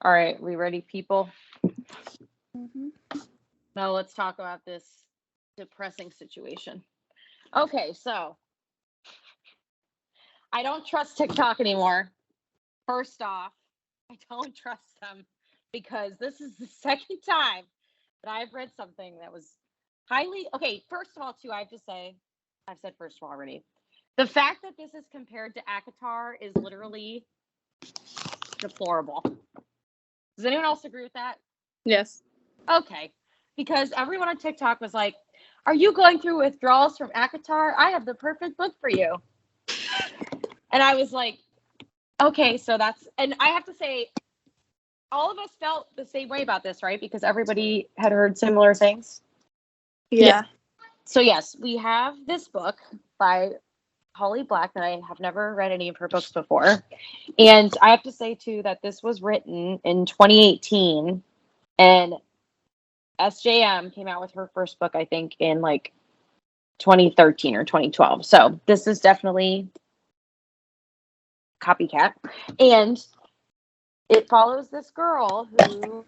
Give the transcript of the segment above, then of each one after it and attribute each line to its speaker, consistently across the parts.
Speaker 1: All right, we ready, people?
Speaker 2: Hmm.
Speaker 1: Now let's talk about this depressing situation. Okay, so I don't trust TikTok anymore. First off, I don't trust them because this is the second time that I've read something that was highly okay. First of all, too, I have to say, I've said first of all already. The fact that this is compared to Akatar is literally deplorable. Does anyone else agree with that?
Speaker 2: Yes.
Speaker 1: Okay. Because everyone on TikTok was like, are you going through withdrawals from Akatar? I have the perfect book for you. And I was like, okay, so that's, and I have to say, all of us felt the same way about this, right? Because everybody had heard similar things.
Speaker 2: Yeah.
Speaker 1: So, yes, we have this book by Holly Black that I have never read any of her books before. And I have to say, too, that this was written in 2018. And SJM came out with her first book, I think, in like 2013 or 2012. So this is definitely copycat. And it follows this girl who,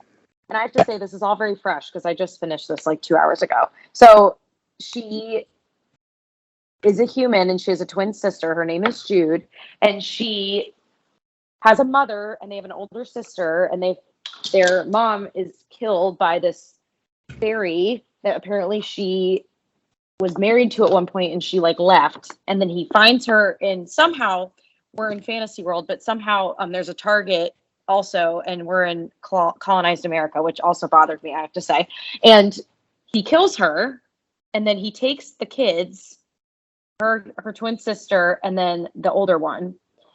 Speaker 1: and I have to say this is all very fresh because I just finished this like 2 hours ago. So she is a human and she has a twin sister. Her name is Jude. And she has a mother and they have an older sister and their mom is killed by this fairy that apparently she was married to at one point and she like left and then he finds her and somehow we're in fantasy world but somehow there's a target also and we're in colonized America, which also bothered me, I have to say. And he kills her and then he takes the kids, her twin sister and then the older one,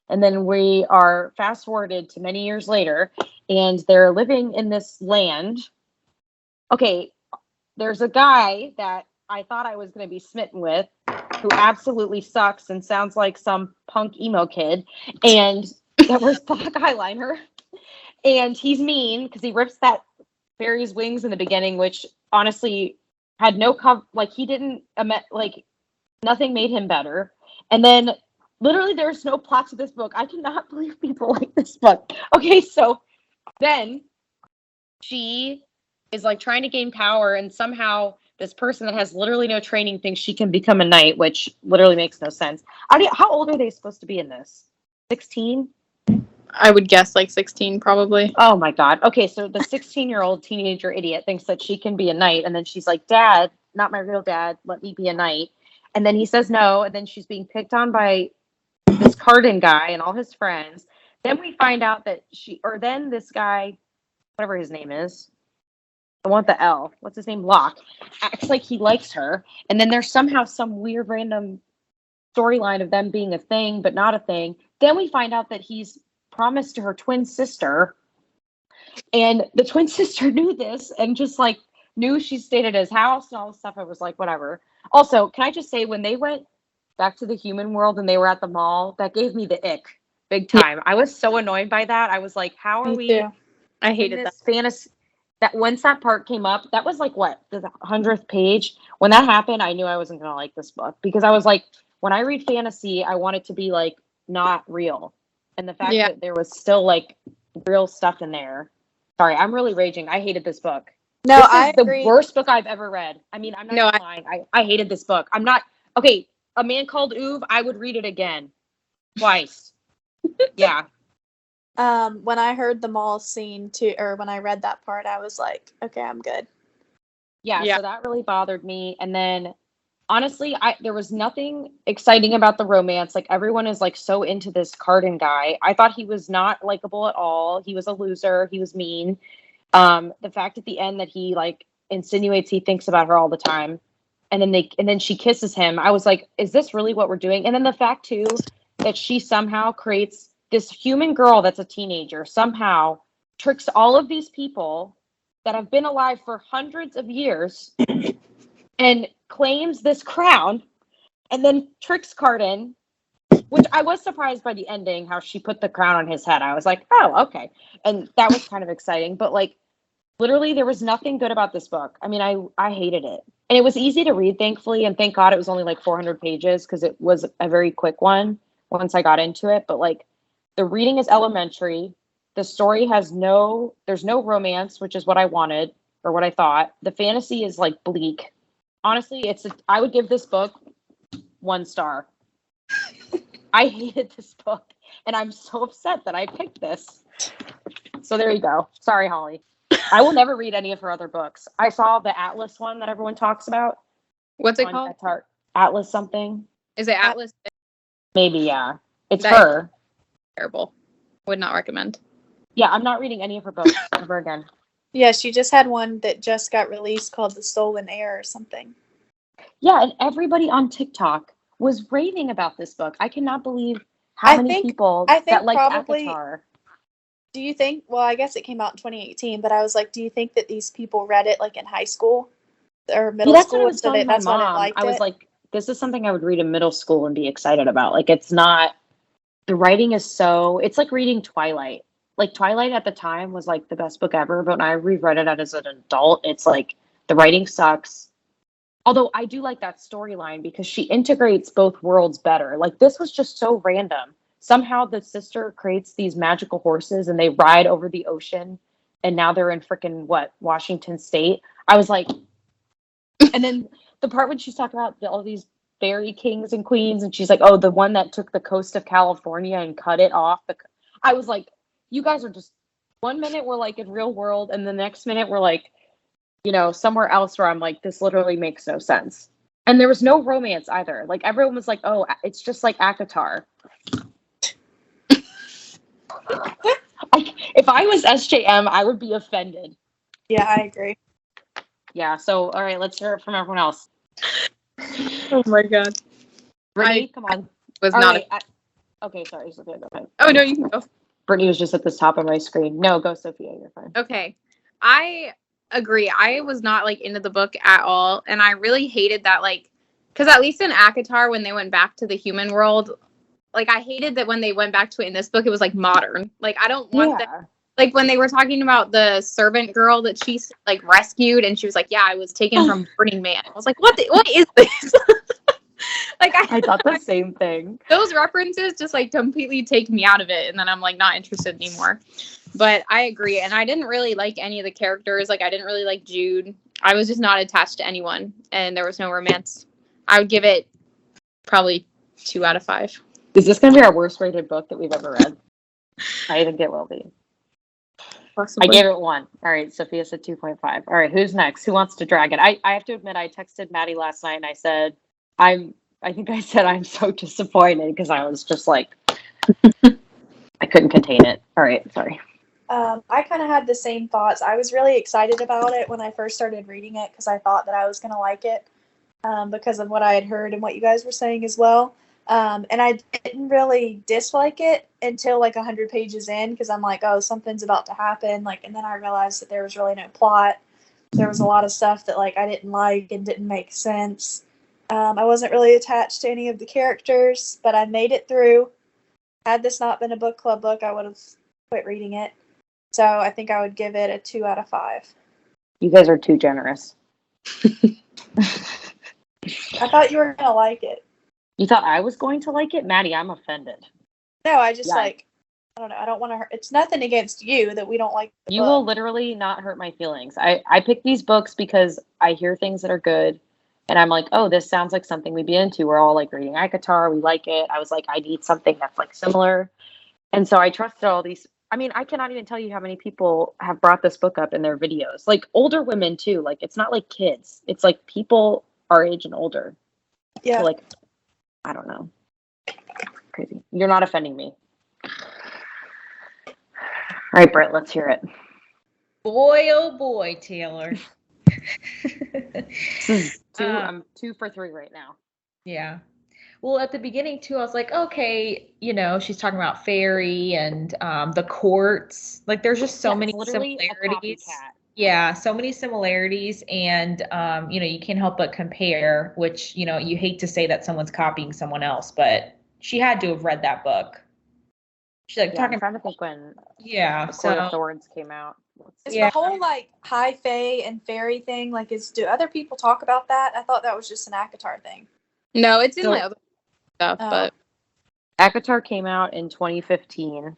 Speaker 1: and then we are fast forwarded to many years later and they're living in this land. Okay, there's a guy that I thought I was going to be smitten with who absolutely sucks and sounds like some punk emo kid and that wears black eyeliner. And he's mean because he rips that fairy's wings in the beginning, which honestly had no like he didn't like nothing made him better. And then literally there's no plot to this book. I cannot believe people like this book. Okay, so then she is like trying to gain power and somehow this person that has literally no training thinks she can become a knight, which literally makes no sense. How old are they supposed to be in this? 16?
Speaker 2: I would guess like 16 probably.
Speaker 1: Oh my God. Okay, so the 16-year-old teenager idiot thinks that she can be a knight and then she's like, Dad, not my real dad, let me be a knight. And then he says no, and then she's being picked on by this Cardin guy and all his friends. Then we find out that then this guy, whatever his name is, I want the L. What's his name? Locke. Acts like he likes her. And then there's somehow some weird random storyline of them being a thing, but not a thing. Then we find out that he's promised to her twin sister. And the twin sister knew this and just like knew she stayed at his house and all this stuff. I was like, whatever. Also, can I just say, when they went back to the human world and they were at the mall, that gave me the ick big time. I was so annoyed by that. I was like, how are
Speaker 2: Me
Speaker 1: we
Speaker 2: too. I hated
Speaker 1: in
Speaker 2: that.
Speaker 1: this fantasy? That once that part came up, that was like what, the 100th page. When that happened, I knew I wasn't gonna like this book because I was like, when I read fantasy, I want it to be like not real. And the fact
Speaker 2: Yeah.
Speaker 1: that there was still like real stuff in there. Sorry, I'm really raging. I hated this book.
Speaker 2: No,
Speaker 1: This
Speaker 2: I
Speaker 1: is the
Speaker 2: agree.
Speaker 1: worst book I've ever read. I mean, I'm not
Speaker 2: No,
Speaker 1: even lying. I hated this book. I'm not okay. A Man Called Ove, I would read it again. Twice. Yeah.
Speaker 2: When I heard the mall scene too, or when I read that part, I was like, okay, I'm good.
Speaker 1: Yeah,
Speaker 2: Yeah.
Speaker 1: so that really bothered me. And then honestly, there was nothing exciting about the romance. Like everyone is like so into this Cardin guy. I thought he was not likable at all. He was a loser. He was mean. The fact at the end that he like insinuates he thinks about her all the time, and then she kisses him. I was like, is this really what we're doing? And then the fact too that she somehow creates this human girl that's a teenager, somehow tricks all of these people that have been alive for hundreds of years and claims this crown and then tricks Cardin, which I was surprised by the ending, how she put the crown on his head. I was like, oh, okay. And that was kind of exciting. But like literally there was nothing good about this book. I mean, I hated it. And it was easy to read, thankfully, and thank God it was only like 400 pages because it was a very quick one once I got into it. But like the reading is elementary. The story has there's no romance, which is what I wanted or what I thought. The fantasy is like bleak. Honestly, I would give this book 1 star. I hated this book, and I'm so upset that I picked this. So there you go. Sorry, Holly. I will never read any of her other books. I saw the Atlas one that everyone talks about.
Speaker 3: What's it called?
Speaker 1: Atlas something.
Speaker 3: Is it Atlas?
Speaker 1: Maybe, yeah. It's
Speaker 3: That
Speaker 1: her.
Speaker 3: Terrible. Would not recommend.
Speaker 1: Yeah, I'm not reading any of her books ever again.
Speaker 2: Yeah, she just had one that just got released called The Stolen Heir or something.
Speaker 1: Yeah, and everybody on TikTok was raving about this book. I cannot believe how many people that like ACOTAR.
Speaker 2: Do you think, well, I guess it came out in 2018, but I was like, do you think that these people read it like in high school or middle school?
Speaker 1: That's what I was telling my mom. I was like, this is something I would read in middle school and be excited about. Like, it's not, the writing is so, it's like reading Twilight. Like, Twilight at the time was like the best book ever, but when I reread it as an adult, it's like the writing sucks. Although I do like that storyline because she integrates both worlds better. Like, this was just so random. Somehow the sister creates these magical horses and they ride over the ocean, and now they're in freaking Washington State. I was like, and then the part when she's talking about all these fairy kings and queens, and she's like, oh, the one that took the coast of California and cut it off. I was like, you guys are just, 1 minute we're like in real world, and the next minute we're like, somewhere else where I'm like, this literally makes no sense. And there was no romance either. Like, everyone was like, oh, it's just like ACOTAR. If I was SJM, I would be offended.
Speaker 2: Yeah, I agree.
Speaker 1: Yeah, so, all right, let's hear it from everyone else.
Speaker 3: Oh my god.
Speaker 1: Brittany, come on.
Speaker 3: Was
Speaker 1: all
Speaker 3: not.
Speaker 1: Right, okay, sorry, Sophia, go ahead.
Speaker 3: Oh, no, you can go.
Speaker 1: Brittany was just at the top of my screen. No, go, Sophia, you're fine.
Speaker 3: Okay. I agree. I was not like into the book at all. And I really hated that, like, because at least in ACOTAR, when they went back to the human world, like, I hated that when they went back to it in this book, it was like modern. Like, I don't want that. Like, when they were talking about the servant girl that she like rescued, and she was like, yeah, I was taken from Burning Man. I was like, what is this? Like,
Speaker 1: I thought the same thing.
Speaker 3: Those references just like completely take me out of it, and then I'm like not interested anymore. But I agree, and I didn't really like any of the characters. Like, I didn't really like Jude. I was just not attached to anyone, and there was no romance. I would give it probably 2 out of 5.
Speaker 1: Is this going to be our worst rated book that we've ever read? I think it will be. Possibly. I gave it 1. All right, Sophia said 2.5. All right, who's next? Who wants to drag it? I have to admit, I texted Maddie last night, and I said, I think I said I'm so disappointed because I was just like, I couldn't contain it. All right, sorry.
Speaker 2: I kind of had the same thoughts. I was really excited about it when I first started reading it because I thought that I was going to like it because of what I had heard and what you guys were saying as well. And I didn't really dislike it until like 100 pages in because I'm like, oh, something's about to happen. Like, and then I realized that there was really no plot. There was a lot of stuff that like I didn't like and didn't make sense. I wasn't really attached to any of the characters, but I made it through. Had this not been a book club book, I would have quit reading it. So I think I would give it a 2 out of 5.
Speaker 1: You guys are too generous.
Speaker 2: I thought you were going to like it.
Speaker 1: You thought I was going to like it? Maddie, I'm offended.
Speaker 2: No, I just I don't know. I don't want to hurt. It's nothing against you that we don't like the
Speaker 1: You
Speaker 2: book.
Speaker 1: will literally not hurt my feelings. I pick these books because I hear things that are good. And I'm like, oh, this sounds like something we'd be into. We're all like reading ACOTAR. We like it. I was like, I need something that's like similar. And so I trusted all these. I mean, I cannot even tell you how many people have brought this book up in their videos. Like older women too. Like it's not like kids. It's like people our age and older.
Speaker 2: Yeah.
Speaker 1: So, like, I don't know. Crazy. You're not offending me. All right, Britt, let's hear it.
Speaker 4: Boy, oh boy, Taylor.
Speaker 1: I'm 2 for 3 right now.
Speaker 4: Yeah. Well, at the beginning too, I was like, okay, she's talking about fairy and the courts. Like, there's just so many similarities. Yeah, so many similarities, and you can't help but compare. Which you hate to say that someone's copying someone else, but she had to have read that book. She's like talking.
Speaker 1: I'm trying to think when.
Speaker 4: Yeah,
Speaker 1: Court of Thorns came out.
Speaker 2: Is the whole like high fae and fairy thing like do other people talk about that? I thought that was just an ACOTAR thing.
Speaker 3: No, it's in my other stuff, but
Speaker 1: ACOTAR came out in 2015,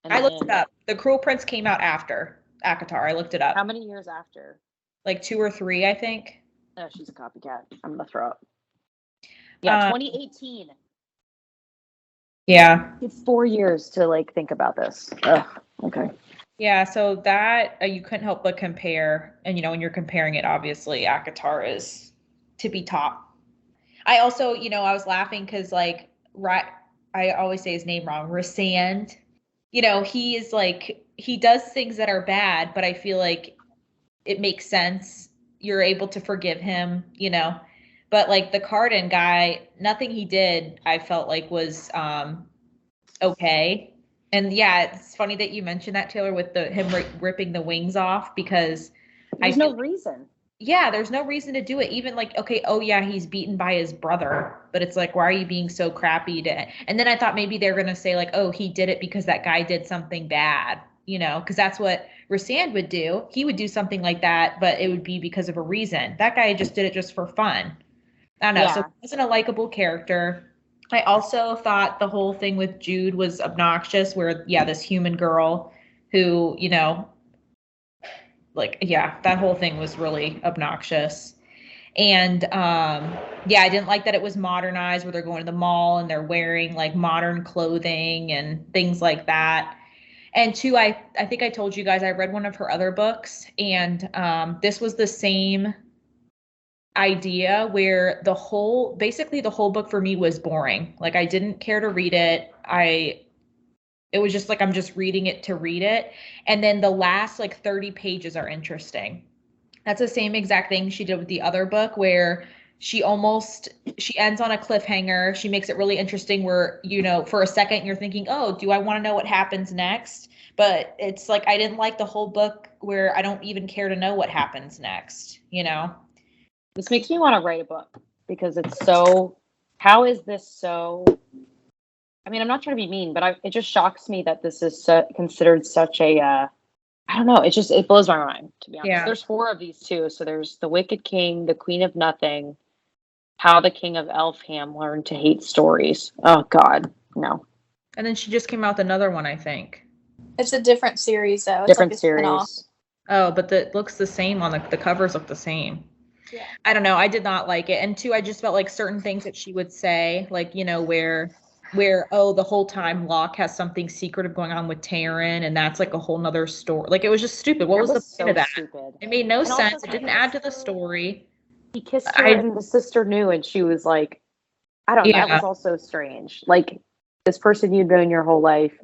Speaker 4: I looked it up. The Cruel Prince came out after ACOTAR. I looked it up.
Speaker 1: How many years after?
Speaker 4: Like 2 or 3, I think.
Speaker 1: Oh, she's a copycat. I'm gonna throw up. Yeah, 2018.
Speaker 4: Yeah.
Speaker 1: It's 4 years to like think about this. Ugh. Okay.
Speaker 4: Yeah, so that you couldn't help but compare, and when you're comparing it, obviously ACOTAR is to be top. I also, I was laughing because like I always say his name wrong, Rysand. He is like he does things that are bad, but I feel like it makes sense. You're able to forgive him, But like the Cardin guy, nothing he did I felt like was okay. And yeah, it's funny that you mentioned that, Taylor, with him ripping the wings off, because
Speaker 1: there's no reason.
Speaker 4: Yeah, there's no reason to do it. Even like, okay, oh yeah, he's beaten by his brother, but it's like, why are you being so crappy and then I thought maybe they're gonna say like, oh, he did it because that guy did something bad, because that's what Rysand would do. He would do something like that, but it would be because of a reason. That guy just did it just for fun. I don't know. Yeah. So he wasn't a likable character. I also thought the whole thing with Jude was obnoxious, where this human girl who, that whole thing was really obnoxious. And I didn't like that it was modernized, where they're going to the mall and they're wearing like modern clothing and things like that. And 2, I think I told you guys I read one of her other books, and this was the same idea, where the whole book for me was boring. Like I didn't care to read it. It was just like I'm just reading it to read it. And then the last like 30 pages are interesting. That's the same exact thing she did with the other book, where she ends on a cliffhanger. She makes it really interesting, where, for a second you're thinking, oh, do I want to know what happens next? But it's like, I didn't like the whole book where I don't even care to know what happens next,
Speaker 1: This makes me want to write a book, because it's so, how is this so, I mean, I'm not trying to be mean, but it just shocks me that this is considered such a, I don't know, it blows my mind, to be honest. Yeah. There's 4 of these too. So there's The Wicked King, The Queen of Nothing, How the King of Elfham Learned to Hate Stories. Oh God, no.
Speaker 4: And then she just came out with another one, I think.
Speaker 2: It's a different series though. It's
Speaker 1: different like series.
Speaker 2: Spin-off.
Speaker 4: Oh, but it looks the same on the covers look the same. Yeah. I don't know. I did not like it. And 2, I just felt like certain things that she would say, like, where, oh, the whole time Locke has something secretive going on with Taryn, and that's like a whole nother story. Like, it was just stupid. What was the point of that? Stupid. It made no sense. It didn't add to the story.
Speaker 1: He kissed her and the sister knew, and she was like, I don't know. That was also strange. Like, this person you'd known your whole life.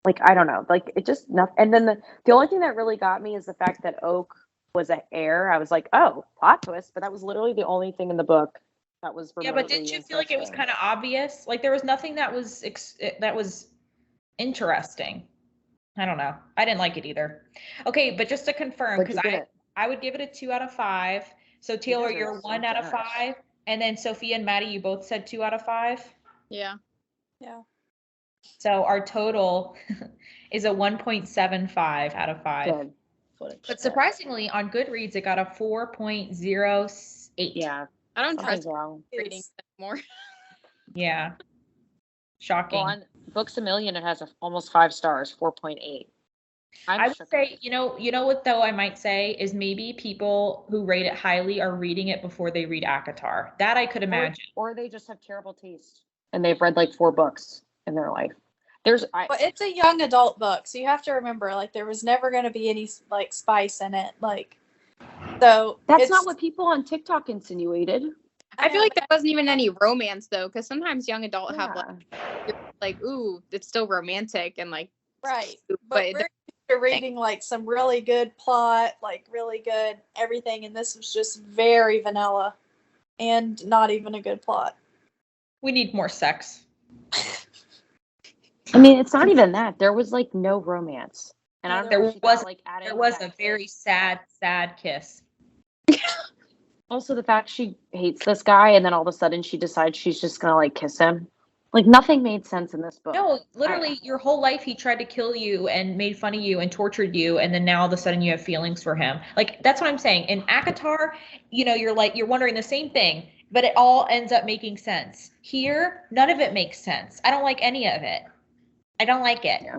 Speaker 1: Like, I don't know. Like, it just, nothing. And then the only thing that really got me is the fact that Oak was an heir. I was like, oh, plot twist. But that was literally the only thing in the book that was remotely. Yeah, but didn't you feel like it was kind of obvious? Like, there was nothing that was interesting. I don't know. I didn't like it either. Okay, but just to confirm, because I would give it a 2 out of 5. So Taylor, you're 1 out of 5, and then Sophia and Maddie, you both said 2 out of 5.
Speaker 3: Yeah.
Speaker 2: Yeah.
Speaker 4: So our total is a 1.75 out of 5. Good. But surprisingly, on Goodreads, it got a 4.08.
Speaker 1: Yeah.
Speaker 3: I don't trust reading anymore.
Speaker 4: Yeah. Shocking.
Speaker 1: Well, on Books A Million, it has almost 5 stars, 4.8.
Speaker 4: I would say, you know what though I might say is maybe people who rate it highly are reading it before they read ACOTAR. That I could imagine.
Speaker 1: Or they just have terrible taste and they've read like 4 books in their life.
Speaker 2: But it's a young adult book, so you have to remember, like, there was never going to be any like spice in it, like. So
Speaker 1: that's not what people on TikTok insinuated.
Speaker 3: I feel like there wasn't even any romance though, because sometimes young adult have like, ooh, it's still romantic and like.
Speaker 2: Right, but we're reading like some really good plot, like really good everything, and this was just very vanilla, and not even a good plot.
Speaker 4: We need more sex.
Speaker 1: I mean, it's not even that. There was like no romance, and I don't
Speaker 4: know. There was a very sad kiss.
Speaker 1: Also, the fact she hates this guy, and then all of a sudden she decides she's just gonna like kiss him. Like, nothing made sense in this book.
Speaker 4: No, literally, your whole life he tried to kill you and made fun of you and tortured you, and then now all of a sudden you have feelings for him. Like, that's what I'm saying. In ACOTAR, you're wondering the same thing, but it all ends up making sense. Here, none of it makes sense. I don't like any of it. I don't like it.
Speaker 1: Yeah.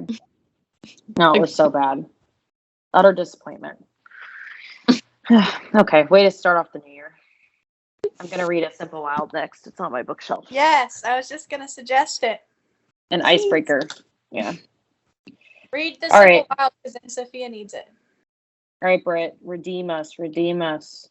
Speaker 1: No, it was so bad. Utter disappointment. Okay, way to start off the new year. I'm gonna read A Simple Wild next. It's on my bookshelf.
Speaker 2: Yes, I was just gonna suggest it.
Speaker 1: An icebreaker. Yeah.
Speaker 2: Read The
Speaker 1: All
Speaker 2: Simple
Speaker 1: right.
Speaker 2: Wild because then Sophia needs it.
Speaker 1: All right, Britt, redeem us. Redeem us.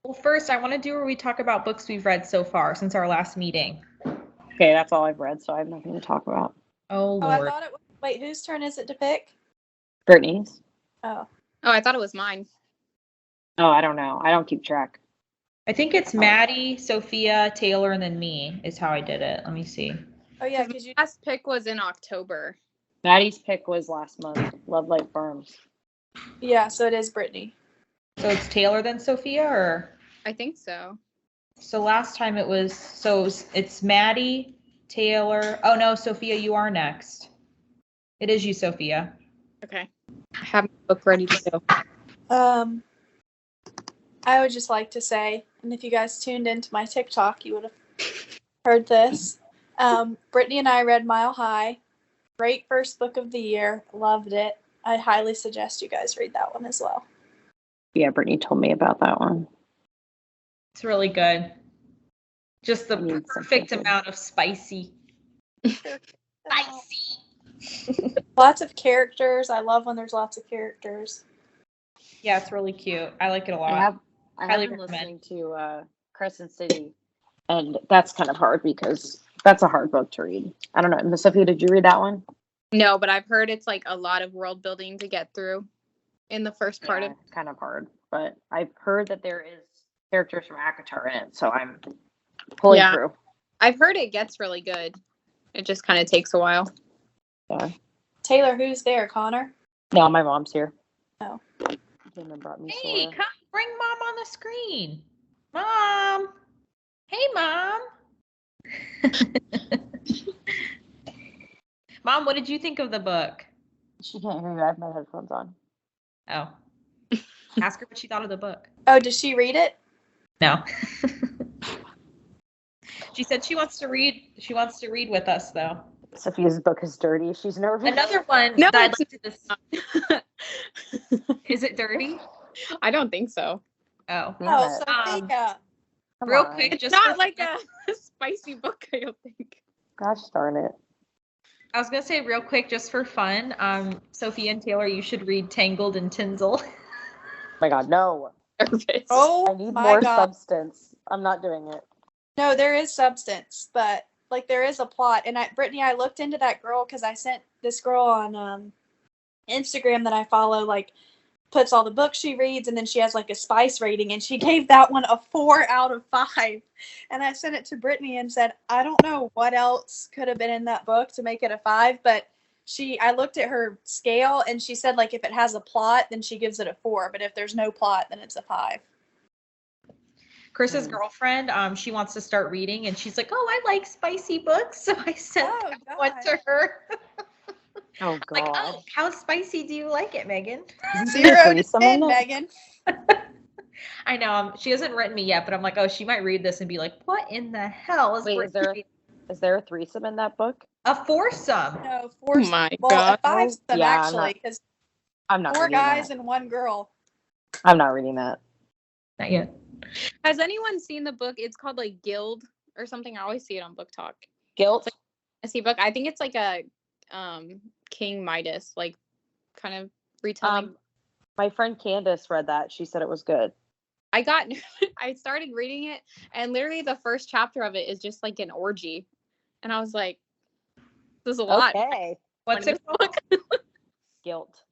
Speaker 4: Well, first, I want to do where we talk about books we've read so far since our last meeting.
Speaker 1: Okay, that's all I've read, so I have nothing to talk about.
Speaker 4: Oh,
Speaker 2: Oh, I
Speaker 4: Lord.
Speaker 2: thought it was. Wait, whose turn is it to pick?
Speaker 1: Brittany's.
Speaker 2: Oh.
Speaker 3: Oh, I thought it was mine.
Speaker 1: Oh, I don't know. I don't keep track.
Speaker 4: I think it's Maddie, Sophia, Taylor, and then me is how I did it. Let me see.
Speaker 2: Oh yeah, because you.
Speaker 3: Last pick was in October.
Speaker 1: Maddie's pick was last month. Love Light Farms.
Speaker 2: Yeah, so it is Brittany.
Speaker 4: So it's Taylor then Sophia, or?
Speaker 3: I think so.
Speaker 4: So last time it's Maddie, Taylor. Oh no, Sophia, you are next. It is you, Sophia.
Speaker 3: Okay. I have my book ready to go.
Speaker 2: I would just like to say, and if you guys tuned into my TikTok, you would have heard this. Brittany and I read Mile High. Great first book of the year. Loved it. I highly suggest you guys read that one as well.
Speaker 1: Yeah, Brittany told me about that one.
Speaker 4: It's really good. Just the
Speaker 1: need
Speaker 4: perfect
Speaker 1: something.
Speaker 4: amount of spicy. Spicy.
Speaker 2: Lots of characters. I love when there's lots of characters.
Speaker 4: Yeah, it's really cute. I like it a lot.
Speaker 1: I have
Speaker 4: Highly
Speaker 1: been listening
Speaker 4: recommend.
Speaker 1: to Crescent City, and that's kind of hard because that's a hard book to read. I don't know. Miss Sophia, did you read that one?
Speaker 3: No, but I've heard it's like a lot of world building to get through in the first part of.
Speaker 1: It's kind of hard, but I've heard that there is characters from ACOTAR in it, so I'm pulling through.
Speaker 3: I've heard it gets really good. It just kind of takes a while.
Speaker 1: Yeah.
Speaker 2: Taylor, who's there? Connor?
Speaker 1: No, my mom's here.
Speaker 2: Oh.
Speaker 1: Damon brought me
Speaker 4: Hey,
Speaker 1: Sora.
Speaker 4: come bring Mom on the screen. Mom. Hey, Mom. Mom, what did you think of the book?
Speaker 1: She can't hear you. I have my headphones on.
Speaker 4: Oh. Ask her what she thought of the book.
Speaker 2: Oh, did she read it?
Speaker 4: No. She said she wants to read. She wants to read with us, though.
Speaker 1: Sophia's book is dirty. She's nervous.
Speaker 4: Another one
Speaker 3: No,
Speaker 4: that I'd
Speaker 3: it's
Speaker 4: like to Is it dirty?
Speaker 3: I don't think so.
Speaker 4: Oh.
Speaker 2: Oh,
Speaker 1: it.
Speaker 2: Sophia.
Speaker 1: Come
Speaker 4: Real
Speaker 1: on.
Speaker 4: quick,
Speaker 3: It's
Speaker 4: just
Speaker 3: not
Speaker 4: for
Speaker 3: like
Speaker 4: fun.
Speaker 3: a spicy book, I don't think.
Speaker 1: Gosh darn it.
Speaker 4: I was gonna say real quick, just for fun, Sophia and Taylor, you should read Tangled and Tinsel.
Speaker 1: Oh my God, no.
Speaker 3: Nervous.
Speaker 2: Oh,
Speaker 1: I need
Speaker 2: my
Speaker 1: more
Speaker 2: God.
Speaker 1: substance. I'm not doing it.
Speaker 2: No, there is substance, but like there is a plot. And Brittany, I looked into that girl because I sent this girl on Instagram that I follow, like puts all the books she reads, and then she has like a spice rating, and she gave that one a 4 out of 5. And I sent it to Brittany and said, I don't know what else could have been in that book to make it a 5, but I looked at her scale and she said like if it has a plot, then she gives it a 4, but if there's no plot, then it's a 5.
Speaker 4: Chris's girlfriend, she wants to start reading, and she's like, "Oh, I like spicy books," so I sent one to her.
Speaker 1: Oh
Speaker 4: Like,
Speaker 1: God.
Speaker 4: "Oh, how spicy do you like it, Megan?"
Speaker 2: 0 to 10, Megan.
Speaker 4: I know she hasn't written me yet, but I'm like, oh, she might read this and be like, "What in the hell is?"
Speaker 1: Wait, is there a threesome in that book?
Speaker 4: a foursome?
Speaker 2: No, 4.
Speaker 3: Oh my
Speaker 2: well,
Speaker 3: God.
Speaker 2: a 5-some
Speaker 1: Yeah,
Speaker 2: actually, because
Speaker 1: I'm not
Speaker 2: 4
Speaker 1: reading
Speaker 2: guys
Speaker 1: that.
Speaker 2: and 1 girl.
Speaker 1: I'm not reading that.
Speaker 4: Not yet.
Speaker 3: Has anyone seen the book? It's called like Guild or something. I always see it on Book Talk.
Speaker 1: Guilt?
Speaker 3: I see book. I think it's like a King Midas, like kind of retelling.
Speaker 1: My friend Candace read that. She said it was good.
Speaker 3: I started reading it, and literally the first chapter of it is just like an orgy, and I was like, "This is a lot."
Speaker 1: Okay.
Speaker 4: What's it called?
Speaker 1: Guilt.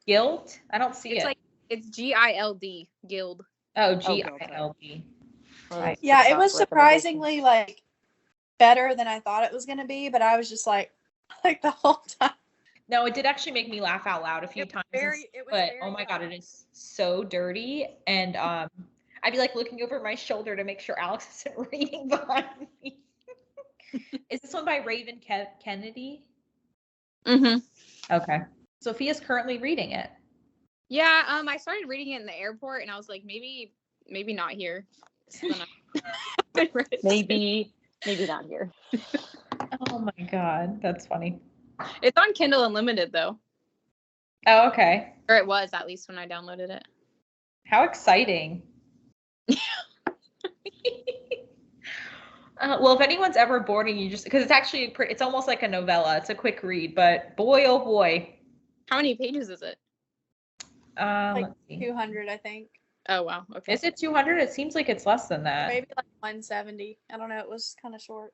Speaker 4: Guilt? I don't see
Speaker 3: It's
Speaker 4: it.
Speaker 3: like it's GILD, Guild.
Speaker 4: Oh,
Speaker 1: Guilt.
Speaker 4: GILD.
Speaker 1: Well,
Speaker 2: Yeah, it
Speaker 1: TikTok
Speaker 2: was
Speaker 1: recommendation.
Speaker 2: surprisingly like better than I thought it was going to be, but I was just like the whole time.
Speaker 4: No, it did actually make me laugh out loud a few times. But oh my God, it is so dirty. And I'd be like looking over my shoulder to make sure Alex isn't reading behind me. Is this one by Raven Kennedy?
Speaker 3: Mm-hmm.
Speaker 4: Okay. Sophia's currently reading it.
Speaker 3: Yeah, I started reading it in the airport, and I was like, maybe not here. So then I read it.
Speaker 1: Maybe not here.
Speaker 4: Oh my God, that's funny.
Speaker 3: It's on Kindle Unlimited though.
Speaker 4: Oh, okay.
Speaker 3: Or it was, at least when I downloaded it.
Speaker 4: How exciting. Well, if anyone's ever bored and you just, because it's actually, it's almost like a novella. It's a quick read, but boy, oh boy.
Speaker 3: How many pages is it?
Speaker 2: Like
Speaker 4: Let's see.
Speaker 2: 200, I think.
Speaker 3: Oh, wow. Okay.
Speaker 4: Is it 200? It seems like it's less than that.
Speaker 2: Maybe like 170. I don't know. It was kind of short.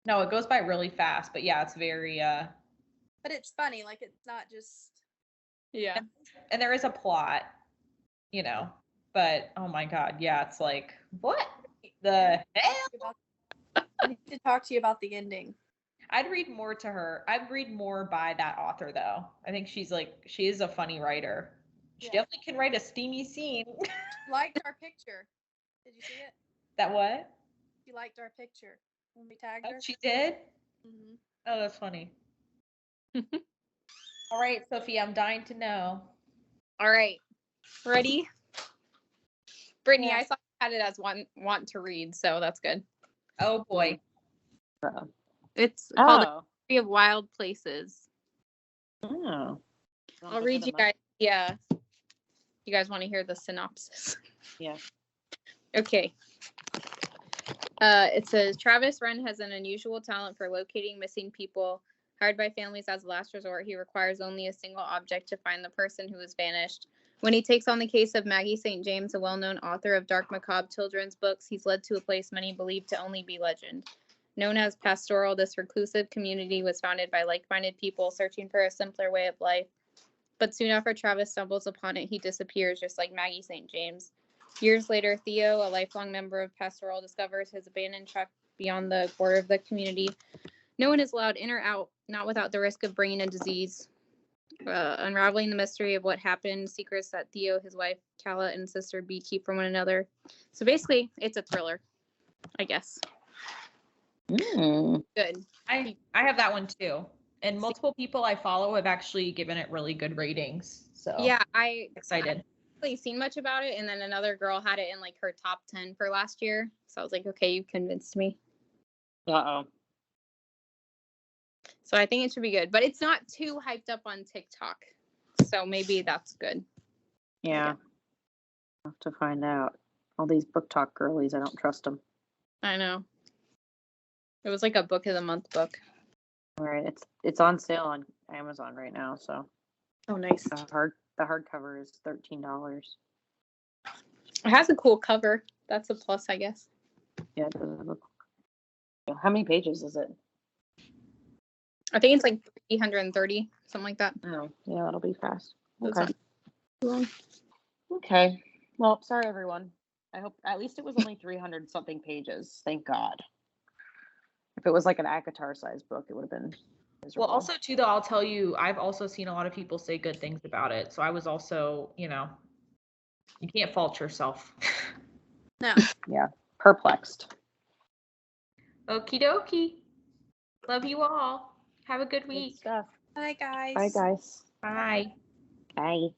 Speaker 4: No, it goes by really fast, but yeah, it's very,
Speaker 2: But it's funny. Like, it's not just.
Speaker 3: Yeah.
Speaker 4: and there is a plot, you know, but oh my God, yeah, it's like, what the hell?
Speaker 2: I need to talk to you about the ending.
Speaker 4: I'd read more to her. I'd read more by that author though. I think she is a funny writer. She definitely can write a steamy scene.
Speaker 2: She liked our picture. Did you see it?
Speaker 4: That what?
Speaker 2: She liked our picture when we tagged
Speaker 4: Oh,
Speaker 2: her.
Speaker 4: she did?
Speaker 2: Mm-hmm.
Speaker 4: Oh, that's funny. All right, Sophie, I'm dying to know.
Speaker 3: All right. Ready? Brittany,
Speaker 2: Yeah.
Speaker 3: I saw you had it as want to read, so that's good.
Speaker 4: Oh boy.
Speaker 3: It's called
Speaker 1: Oh.
Speaker 3: Tree of Wild Places.
Speaker 1: Oh.
Speaker 3: I'll read you guys. Yeah. You guys want to hear the synopsis?
Speaker 1: Yeah.
Speaker 3: Okay. It says Travis Wren has an unusual talent for locating missing people. Hired by families as a last resort, he requires only a single object to find the person who has vanished. When he takes on the case of Maggie St. James, a well-known author of dark macabre children's books, he's led to a place many believe to only be legend. Known as Pastoral, this reclusive community was founded by like-minded people searching for a simpler way of life. But soon after Travis stumbles upon it, he disappears, just like Maggie St. James. Years later, Theo, a lifelong member of Pastoral, discovers his abandoned truck beyond the border of the community. No one is allowed in or out, not without the risk of bringing a disease. Unraveling the mystery of what happened, secrets that Theo, his wife, Calla, and sister B keep from one another. So basically, it's a thriller, I guess. Good.
Speaker 4: I have that one too. And multiple people I follow have actually given it really good ratings. So
Speaker 3: Yeah, I
Speaker 4: excited.
Speaker 3: haven't really seen much about it, and then another girl had it in like her top 10 for last year. So I was like, okay, you convinced me.
Speaker 1: Uh-oh.
Speaker 3: So I think it should be good, but it's not too hyped up on TikTok. So maybe that's good.
Speaker 1: Yeah. I'll have to find out. All these book talk girlies, I don't trust them.
Speaker 3: I know. It was like a book of the month book.
Speaker 1: All right, it's on sale on Amazon right now, so
Speaker 3: Oh, nice.
Speaker 1: the hardcover is $13.
Speaker 3: It has a cool cover. That's a plus, I guess.
Speaker 1: Yeah, it does look. How many pages is it?
Speaker 3: I think it's like 330, something like that.
Speaker 1: Oh, yeah, that'll be fast.
Speaker 3: That's
Speaker 1: Okay.
Speaker 3: not too long.
Speaker 1: Okay. Well, sorry everyone. I hope at least it was only 300 something pages. Thank God. If it was like an ACOTAR sized book, it would have been miserable.
Speaker 4: Well, also too, though, I'll tell you, I've also seen a lot of people say good things about it. So I was also, you can't fault yourself.
Speaker 2: No.
Speaker 1: Yeah, perplexed.
Speaker 4: Okie dokie. Love you all. Have a good
Speaker 1: Good
Speaker 4: week.
Speaker 1: stuff.
Speaker 2: Bye, guys.
Speaker 1: Bye, guys.
Speaker 4: Bye.
Speaker 1: Bye.